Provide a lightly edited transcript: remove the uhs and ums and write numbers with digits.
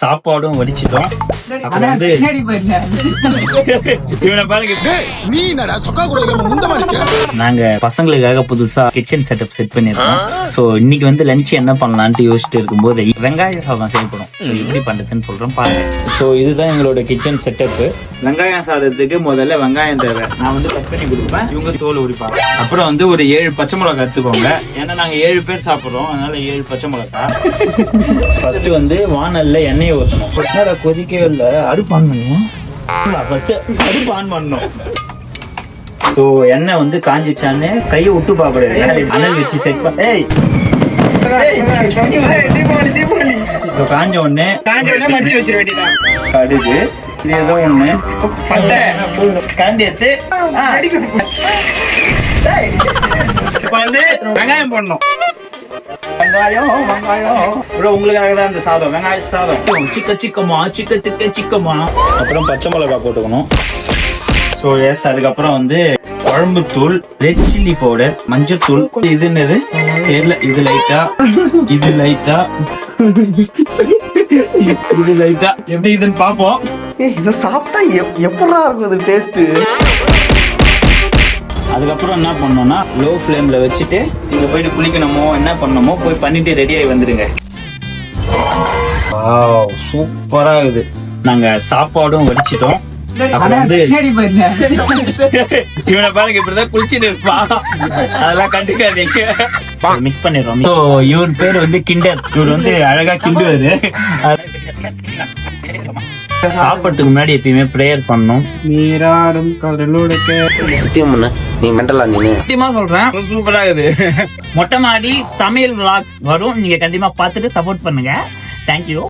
சாப்பாடும் வடிச்சிட்டோம். அப்புறம் வந்து இவனை பாருங்க, நாங்க பசங்களுக்காக புதுசா கிச்சன் செட்டப் செட் பண்ணிருக்கோம். சோ இன்னைக்கு வந்து லஞ்ச் என்ன பண்ணலாம்னு யோசிச்சுட்டு இருக்கும்போது வெங்காய சாதம் செய்யப்படும். சோ எப்படி பண்றதுன்னு சொல்றேன் பாருங்க. சோ இதுதான் எங்களோட கிச்சன் செட்டப். வெங்காயம் சாதத்துக்கு முதல்ல வெங்காயம் தேவை. நான் வந்து கட் பண்ணி கொடுப்பேன், இவங்க தோல் உரிப்பாங்க. அப்புறம் வந்து ஒரு 7 பச்சை மிளகாய் எடுத்துக்கோங்க. ஏன்னா நாங்க 7 பேர் சாப்பிடுறோம், அதனால 7 பச்சை மிளகாய். ஃபர்ஸ்ட் வந்து வானல்ல எண்ணெயை ஊற்றணும். கொதிக்கவே இல்லை, அடுப்பு ஆன் பண்ணுவோம். ஃபர்ஸ்ட் அடுப்பு ஆன் பண்ணணும். ஸோ எண்ணெய் வந்து காஞ்சிச்சான்னு கையை விட்டு பாப்படாது, அனல் வச்சு செட் பண்ண. ஸோ காஞ்ச உடனே மடிச்சு வச்சிட வேண்டியதான். கடுகு, இது ஏதோ ஒண்ணு காண்டி எடுத்து இப்ப வந்து வெங்காயம் போடணும். வெங்காயம் உங்களுக்காக தான் இந்த சாதம், வெங்காய சாதம். சிக்கமா. அப்புறம் பச்சை மிளகாய் போட்டுக்கணும். ஸோ எஸ், அதுக்கப்புறம் வந்து குழம்பு தூள், ரெட் சில்லி பவுடர், மஞ்சள் தூள். இது என்னது தெரியல, இது லைட்டா எப்படி இதுன்னு பாப்போம். இத சாப்பிட்டா எப்படா இருக்கும் இது டேஸ்ட். அதுக்கப்புறம் என்ன பண்ணோம்னா லோ ஃப்ளேம்ல வச்சுட்டு நீங்க போயிட்டு குளிக்கணுமோ என்ன பண்ணணுமோ போய் பண்ணிட்டு ரெடி ஆகி வந்துருங்க. சூப்பரா இருக்குது. நாங்க சாப்பாடும் வடிச்சிட்டோம். அப்புறம் வந்து இவனை பாருங்க, இப்படிதான் குளிச்சுட்டு இருப்பான், அதெல்லாம் கண்டுக்காதீங்க. மிக்ஸ் பண்ணிடுறோம். ஸோ இவன் பேர் வந்து கிண்டர். இவர் வந்து அழகா கிண்டுவாரு. சாப்பிட்றதுக்கு முன்னாடி எப்பயுமே ப்ரேயர் பண்ணணும். நீ மெண்டலா? நீ சத்தியமா சொல்றேன், சூப்பரா இருக்குது. மொட்டை மாடி சமையல் vlogs வரும், நீங்க கண்டிப்பா பார்த்துட்டு சப்போர்ட் பண்ணுங்க. தேங்க்யூ.